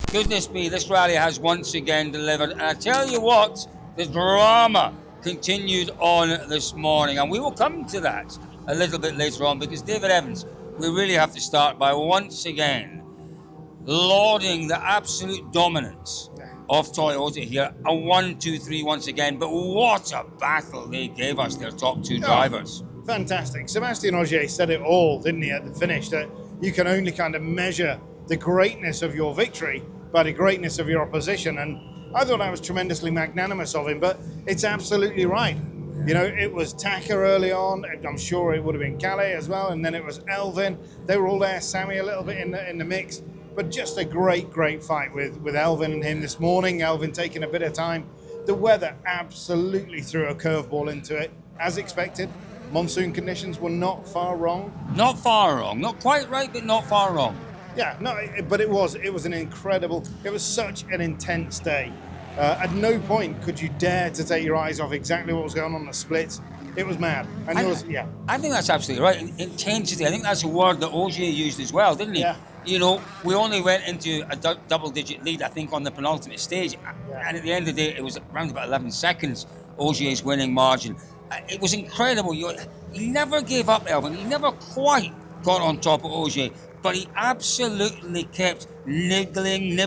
goodness me, this rally has once again delivered. And I tell you what, the drama continued on this morning. And we will come to that a little bit later on, because David Evans, we really have to start by once again lauding the absolute dominance of Toyota here. A 1-2-3 once again. But what a battle they gave us, their top two drivers. Fantastic. Sébastien Ogier said it all, didn't he, at the finish, that you can only kind of measure the greatness of your victory by the greatness of your opposition. And I thought that was tremendously magnanimous of him, but it's absolutely right. You know, it was Taka early on. I'm sure it would have been Calais as well. And then it was Elvin. They were all there. Sammy a little bit in the mix. But just a great fight with Elvin and him this morning. Elvin taking a bit of time. The weather absolutely threw a curveball into it, as expected. Monsoon conditions were not far wrong. Not far wrong. Not quite right, but not far wrong. Yeah, no, but it was an incredible, it was such an intense day. At no point could you dare to take your eyes off exactly what was going on in the splits. It was mad. And I think that's absolutely right. Intensity, I think that's a word that Ogier used as well, didn't he? Yeah. You know, we only went into a double-digit lead, I think, on the penultimate stage. Yeah. And at the end of the day, it was around about 11 seconds, Ogier's winning margin. It was incredible. He never gave up, Elvin. He never quite got on top of Ogier, but he absolutely kept nibbling,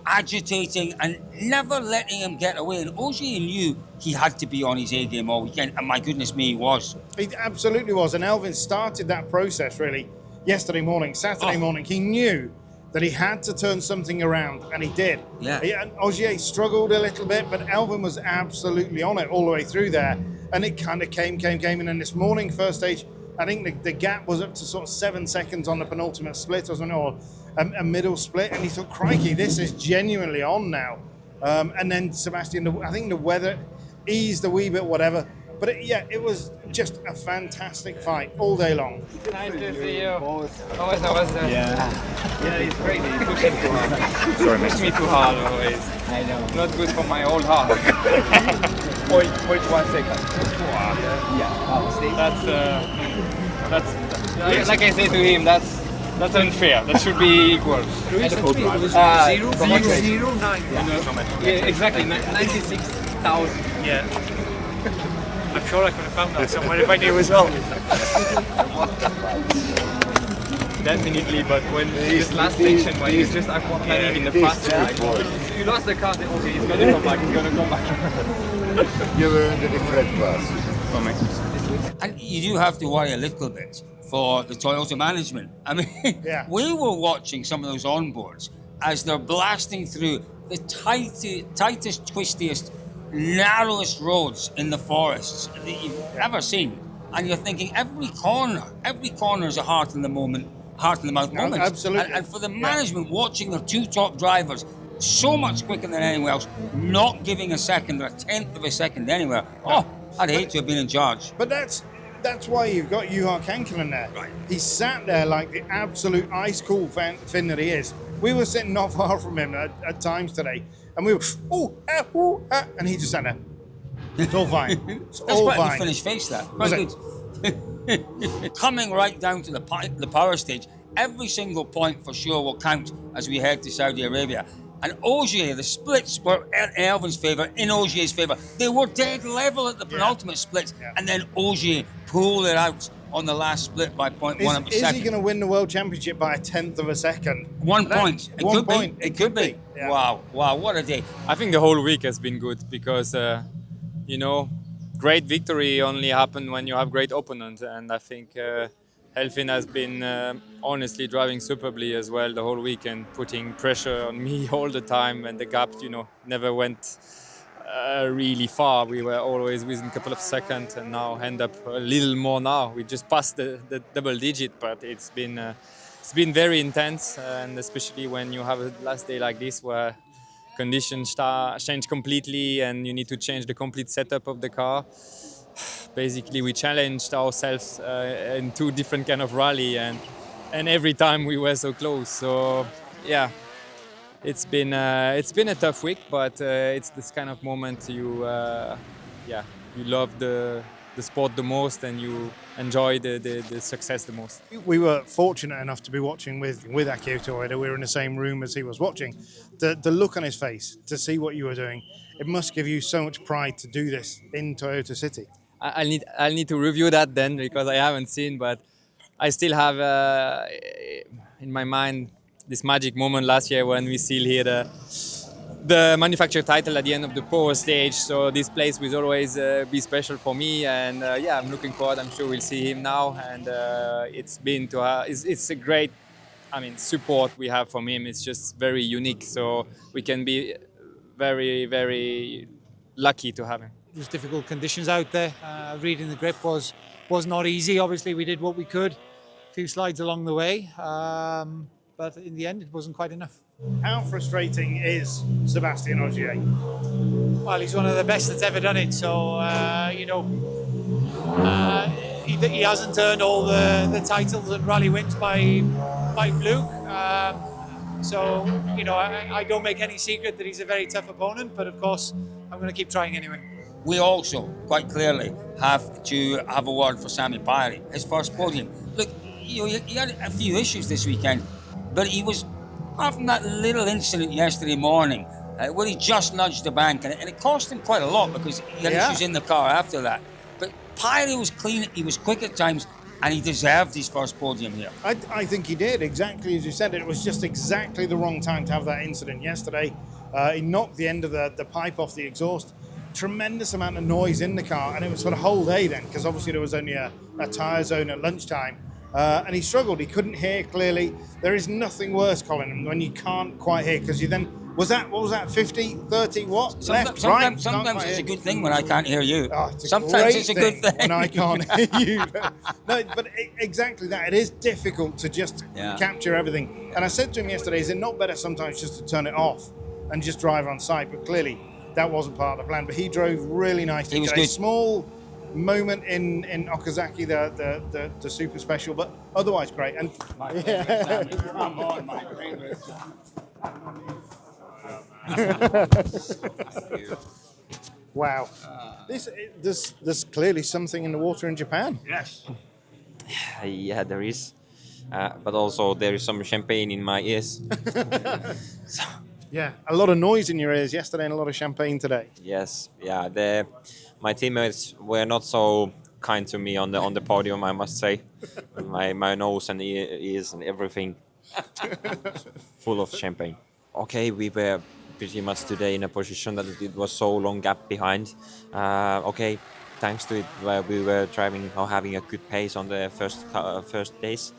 agitating, and never letting him get away. And Ogier knew he had to be on his A game all weekend, and my goodness me, he was. He absolutely was. And Elvin started that process really yesterday morning, Saturday morning. He knew that he had to turn something around, and he did. Yeah. And Ogier struggled a little bit, but Elvin was absolutely on it all the way through there. And it kind of came. And then this morning, first stage, I think the gap was up to sort of 7 seconds on the penultimate split, or something, or a middle split. And he thought, crikey, this is genuinely on now. And then Sébastien, I think the weather eased a wee bit, whatever. But it was just a fantastic fight all day long. Nice to see you. Always. Yeah, it's great. He's pushing too hard. Sorry, push me too hard always. I know. Not good for my old heart. 0.1 second. That's like I say to him. That's unfair. That should be equal. Zero, 9. Yeah, exactly. 96,000. Yeah. I'm sure I could have found that somewhere if I knew as well. Definitely, but when this last section where he's just aquaplaning in the fast line, you lost the car, okay, he's gonna come back, You were in the different class. And you do have to worry a little bit for the Toyota management. I mean, we were watching some of those onboards as they're blasting through the tightest, twistiest, narrowest roads in the forests that you've ever seen, and you're thinking every corner is a heart in the mouth moment. Absolutely. And for the management watching their two top drivers so much quicker than anyone else, not giving a second or a tenth of a second anywhere. I'd hate to have been in charge. But that's why you've got Juha Kankkunen there. Right. He sat there like the absolute ice cool Finn that he is. We were sitting not far from him at times today, and we were and he just sat there. It's all fine. It's That's all quite fine. a finished face, that. Quite good. Coming right down to the power stage, every single point for sure will count as we head to Saudi Arabia. And Ogier, the splits were in Elvin's favour, in Ogier's favour. They were dead level at the penultimate split, and then Ogier pulled it out on the last split by 0.1 of a second. Is he going to win the World Championship by a tenth of a second? 1 point. It could be. Yeah. Wow, what a day. I think the whole week has been good because, great victory only happened when you have great opponents, and I think Elfin has been honestly driving superbly as well the whole weekend, putting pressure on me all the time, and the gap, never went really far. We were always within a couple of seconds, and now end up a little more now. We just passed the double digit, but it's been very intense, and especially when you have a last day like this where conditions change completely and you need to change the complete setup of the car. Basically, we challenged ourselves in two different kind of rally, and every time we were so close. So yeah, it's been a tough week, but it's this kind of moment you love the the sport the most and you enjoy the success the most. We were fortunate enough to be watching with Akio Toyoda. We were in the same room as he was watching. The look on his face to see what you were doing, it must give you so much pride to do this in Toyota City. I'll need to review that then because I haven't seen, but I still have in my mind this magic moment last year when we seal here the manufacturer title at the end of the power stage. So this place will always be special for me, and I'm looking forward. I'm sure we'll see him now, and it's a great, support we have from him. It's just very unique. So we can be very, very lucky to have him. It was difficult conditions out there. Reading the grip was not easy. Obviously, we did what we could. A few slides along the way, but in the end, it wasn't quite enough. How frustrating is Sébastien Ogier? Well, he's one of the best that's ever done it. So he hasn't earned all the titles and rally wins by fluke. I don't make any secret that he's a very tough opponent, but of course, I'm going to keep trying anyway. We also, quite clearly, have to have a word for Sami Päiri, his first podium. Look, he had a few issues this weekend, but he was, apart from that little incident yesterday morning, where he just nudged the bank, and it cost him quite a lot because he had issues in the car after that. But Päiri was clean, he was quick at times, and he deserved his first podium here. I think he did, exactly as you said. It was just exactly the wrong time to have that incident yesterday. He knocked the end of the pipe off the exhaust. Tremendous amount of noise in the car, and it was for the whole day then, because obviously there was only a tyre zone at lunchtime. And he struggled, he couldn't hear clearly. There is nothing worse, Colin, when you can't quite hear, because you then, what was that, 50, 30, what? Sometimes it's a good thing when I can't hear you. Sometimes it's a good thing when I can't hear you. No, but exactly that. It is difficult to just capture everything. And I said to him yesterday, is it not better sometimes just to turn it off and just drive on site? But clearly that wasn't part of the plan. But he drove really nicely. He was good. Small moment in Okazaki, the super special, but otherwise great. And Come on, my favorite. Wow, there's clearly something in the water in Japan. Yes. Yeah, there is, but also there is some champagne in my ears. Yeah, a lot of noise in your ears yesterday and a lot of champagne today. Yes, yeah. My teammates were not so kind to me on the podium, I must say. My nose and ears and everything full of champagne. Okay, we were pretty much today in a position that it was so long gap behind. Thanks to it, we were driving or having a good pace on the first days.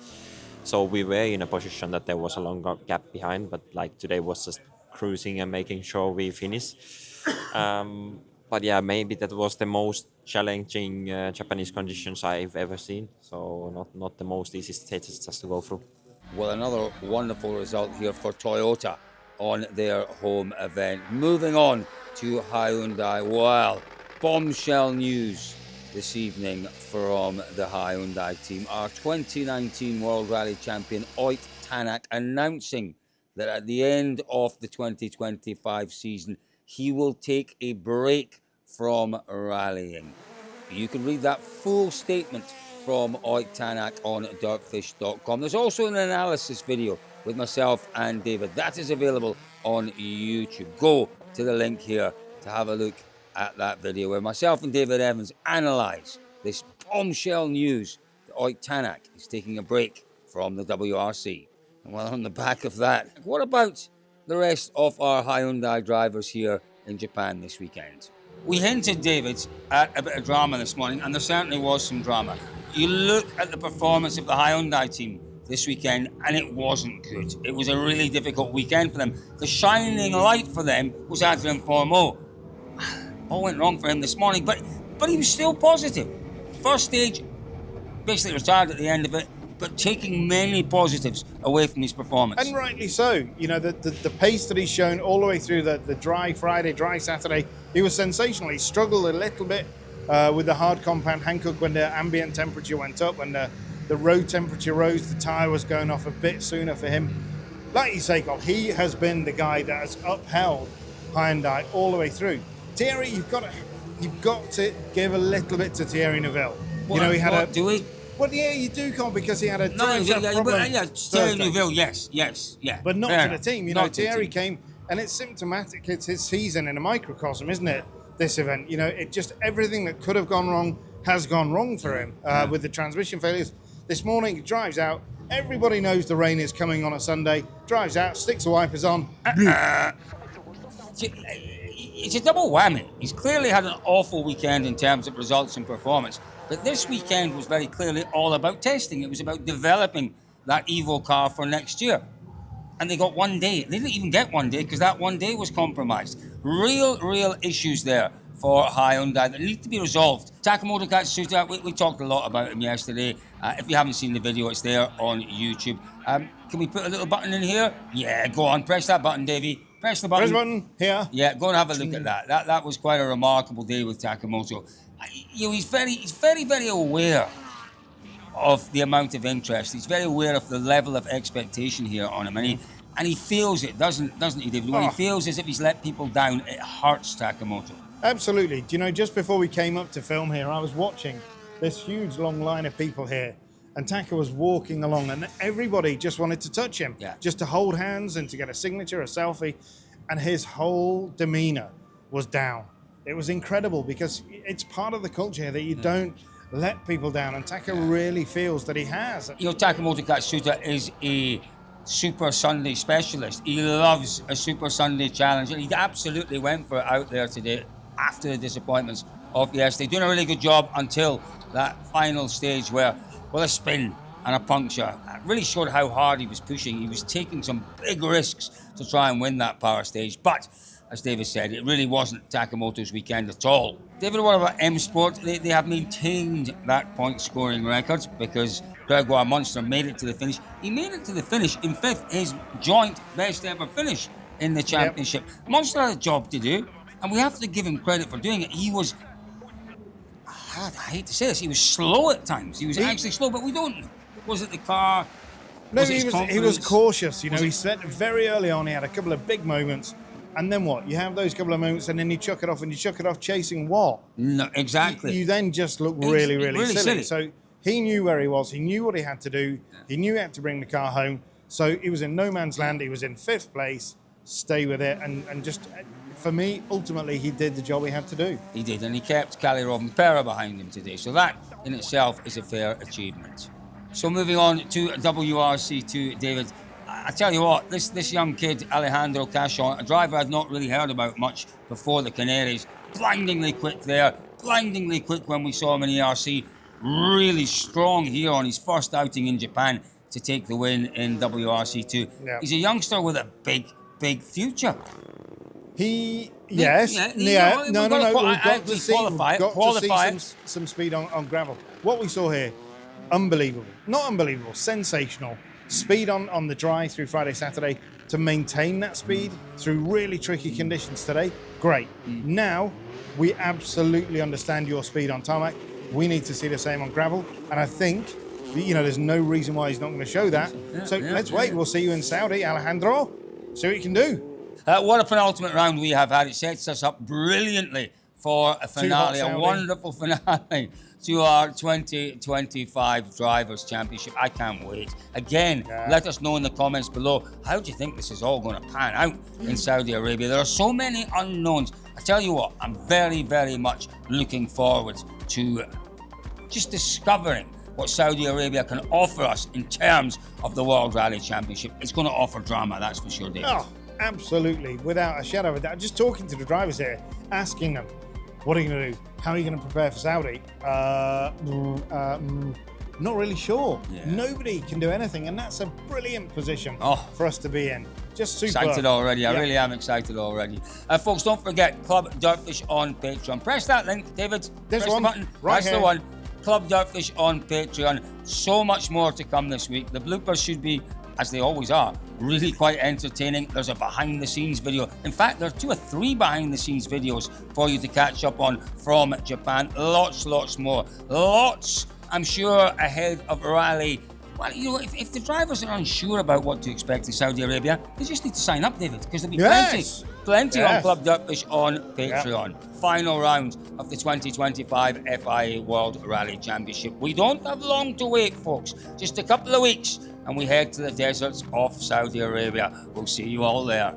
So we were in a position that there was a long gap behind, but like today was just cruising and making sure we finish. But yeah, maybe that was the most challenging Japanese conditions I've ever seen. So not the most easy stages just to go through. Well, another wonderful result here for Toyota on their home event. Moving on to Hyundai. Well, bombshell news this evening from the Hyundai team. Our 2019 World Rally Champion Ott Tänak announcing that at the end of the 2025 season, he will take a break from rallying. You can read that full statement from Ott Tänak on DirtFish.com. There's also an analysis video with myself and David. That is available on YouTube. Go to the link here to have a look at that video where myself and David Evans analyse this bombshell news that Ott Tänak is taking a break from the WRC. And well, on the back of that, what about the rest of our Hyundai drivers here in Japan this weekend? We hinted, David, at a bit of drama this morning, and there certainly was some drama. You look at the performance of the Hyundai team this weekend, and it wasn't good. It was a really difficult weekend for them. The shining light for them was Adrian Formeau. All went wrong for him this morning, but he was still positive. First stage, basically retired at the end of it, but taking many positives away from his performance. And rightly so. You know, the pace that he's shown all the way through the dry Friday, dry Saturday, he was sensational. He struggled a little bit with the hard compound Hankook when the ambient temperature went up, when the road temperature rose, the tyre was going off a bit sooner for him. Like you say, Col, he has been the guy that has upheld Hyundai all the way through. Thierry, you've got to... you've got to give a little bit to Thierry Neuville. What, he had a. do we? Well, yeah, you do, Carl, because he had a No, drive shaft problem. Thierry Thursday. Neuville, yes, yeah. But not Fair to the enough. team. Not to the Thierry team. came, and it's symptomatic. It's his season in a microcosm, isn't it? This event, it just everything that could have gone wrong has gone wrong for him with the transmission failures. This morning, he drives out. Everybody knows the rain is coming on a Sunday. Drives out, sticks the wipers on. It's a double whammy. He's clearly had an awful weekend in terms of results and performance. But this weekend was very clearly all about testing. It was about developing that Evo car for next year. And they got 1 day. They didn't even get 1 day because that 1 day was compromised. Real issues there for Hyundai that need to be resolved. Takamoto Katsuta, we talked a lot about him yesterday. If you haven't seen the video, it's there on YouTube. Can we put a little button in here? Yeah, go on. Press that button, Davey. Press the button. Press button here. Yeah, go and have a look at that. That was quite a remarkable day with Takamoto. He's very aware of the amount of interest. He's very aware of the level of expectation here on him, and he feels it, doesn't he, David? When he feels as if he's let people down, it hurts Takamoto. Absolutely. Do you know, just before we came up to film here, I was watching this huge long line of people here, and Taka was walking along, and everybody just wanted to touch him, just to hold hands and to get a signature, a selfie, and his whole demeanor was down. It was incredible because it's part of the culture that you don't let people down, and Taka really feels that he has. Takamoto Katsuta is a Super Sunday specialist. He loves a Super Sunday challenge, and he absolutely went for it out there today after the disappointments of yesterday. Doing a really good job until that final stage where, a spin and a puncture really showed how hard he was pushing. He was taking some big risks to try and win that power stage, but as David said, it really wasn't Takamoto's weekend at all. David, what about M Sport? They have maintained that point scoring record because Gregoire Munster made it to the finish. He made it to the finish in fifth, his joint best ever finish in the championship. Yep. Munster had a job to do, and we have to give him credit for doing it. He was, I hate to say this, he was slow at times. He was actually slow, but we don't know. Was it the car? No, he was cautious. He said very early on he had a couple of big moments. And then what? You have those couple of moments and then you chuck it off, and you chuck it off chasing what? No, exactly. You then just look really silly. So he knew where he was. He knew what he had to do. He knew he had to bring the car home. So he was in no man's land. He was in fifth place. Stay with it. And just, for me, ultimately, he did the job he had to do. He did, and he kept Kalle Rovanperä behind him today. So that in itself is a fair achievement. So moving on to WRC2, David. I tell you what, this young kid, Alejandro Cachon, a driver I'd not really heard about much before the Canaries, blindingly quick there, blindingly quick when we saw him in ERC, really strong here on his first outing in Japan to take the win in WRC2. Yeah. He's a youngster with a big future. We've got to see some speed on gravel. What we saw here, unbelievable, sensational. Speed on the dry through Friday, Saturday to maintain that speed through really tricky conditions today. Great. Now, we absolutely understand your speed on tarmac. We need to see the same on gravel. And I think, there's no reason why he's not going to show that. Let's wait. We'll see you in Saudi, Alejandro. See what you can do. What a penultimate round we have had. It sets us up brilliantly for a finale, a wonderful finale to our 2025 Drivers' Championship. I can't wait. Again, let us know in the comments below, how do you think this is all going to pan out in Saudi Arabia? There are so many unknowns. I tell you what, I'm very much looking forward to just discovering what Saudi Arabia can offer us in terms of the World Rally Championship. It's going to offer drama, that's for sure, David. Oh, absolutely, without a shadow of a doubt. Just talking to the drivers here, asking them, what are you going to do? How are you going to prepare for Saudi? Not really sure. Yeah. Nobody can do anything, and that's a brilliant position for us to be in. Just super. Excited already. I really am excited already. Folks, don't forget Club DirtFish on Patreon. Press that link, David. Press the button. That's the one. Club DirtFish on Patreon. So much more to come this week. The bloopers should be, as they always are, really quite entertaining. There's a behind-the-scenes video. In fact, there are 2 or 3 behind-the-scenes videos for you to catch up on from Japan. Lots more. Lots, I'm sure, ahead of Rally. Well, if the drivers are unsure about what to expect in Saudi Arabia, they just need to sign up, David, because there'll be plenty Yes. on Club DirtFish on Patreon. Final round of the 2025 FIA World Rally Championship. We don't have long to wait, folks. Just a couple of weeks, and we head to the deserts of Saudi Arabia. We'll see you all there.